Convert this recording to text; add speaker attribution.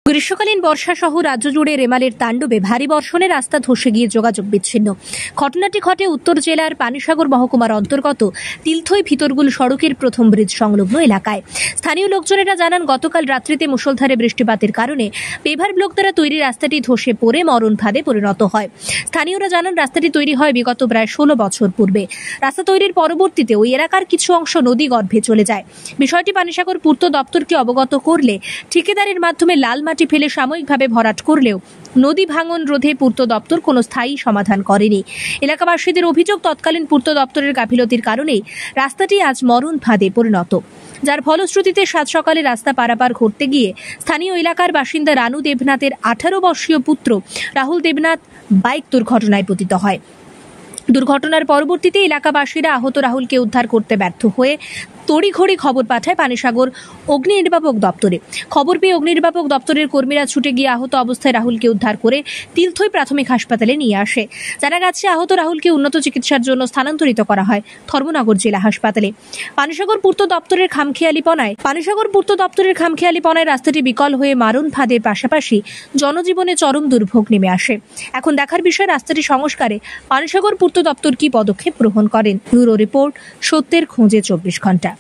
Speaker 1: গ্রীষ্মকালীন বর্ষা সহ রাজ্য জুড়ে রেমালের তাণ্ডবে ভারী বর্ষণে রাস্তা ধসে গিয়ে যোগাযোগ বিচ্ছিন্ন। ঘটনাটি ঘটে উত্তর জেলার পানিসাগর মহকুমার অন্তর্গত তিলথই ভিতরগুল সড়কের প্রথম ব্রিজ সংলগ্ন এলাকায়। স্থানীয় লোকজনেরা জানান, গতকাল রাত্রিতে মুষলধারে বৃষ্টিপাতের কারণে পেভার ব্লক দ্বারা তৈরি রাস্তাটি ধসে পড়ে মরণ ফাঁদে পরিণত হয়। স্থানীয়রা জানান, রাস্তাটি তৈরি হয় বিগত প্রায় 16 বছর পূর্বে। রাস্তা তৈরির পরবর্তীতে ওই এলাকার কিছু অংশ নদী গর্ভে চলে যায়। বিষয়টি পানিসাগর পূর্ত দপ্তরকে অবগত করলে ঠিকাদারের মাধ্যমে লাল মাটি ফেলে সাময়িকভাবে ভরাট করলেও নদী ভাঙন রোধে পূর্ত দপ্তর কোনো স্থায়ী সমাধান করেনি। এলাকাবাসীদের অভিযোগ, তৎকালীন পূর্ত দপ্তরের গাফিলতির কারণেই রাস্তাটি আজ মরণ ফাঁদে পরিণত, যার ফলশ্রুতিতে সাত সকালে রাস্তা পারাপার করতে গিয়ে স্থানীয় এলাকার বাসিন্দা রানু দেবনাথের 18 বর্ষীয় পুত্র রাহুল দেবনাথ বাইক দুর্ঘটনায় পতিত হয়। দুর্ঘটনার পরবর্তীতে এলাকাবাসীরা আহত রাহুলকে উদ্ধার করতে ব্যর্থ হয়ে তড়িঘড়ি খবর পাঠায় পানিসাগর অগ্নি নির্বাপক দপ্তরে। খবর পেয়ে অগ্নি নির্বাপক দপ্তরের কর্মীরা ছুটে গিয়ে আহত অবস্থায় রাহুলকে উদ্ধার করে তিলথই প্রাথমিক হাসপাতালে নিয়ে আসে। জানা গেছে, আহত রাহুলকে উন্নত চিকিৎসার জন্য স্থানান্তরিত করা হয় ধর্মনগর জেলা হাসপাতালে। পানিসাগর পূর্ত দপ্তরের খামখেয়ালিপনায় রাস্তাটি বিকল হয়ে মারণ ফাঁদের পাশাপাশি জনজীবনে চরম দুর্ভোগ নেমে আসে। এখন দেখার বিষয়, রাস্তাটি সংস্কারে পানিসাগর পূর্ত দপ্তর কি পদক্ষেপ গ্রহণ করেন। ব্যুরো রিপোর্ট, সত্যের খোঁজে 24 ঘন্টা।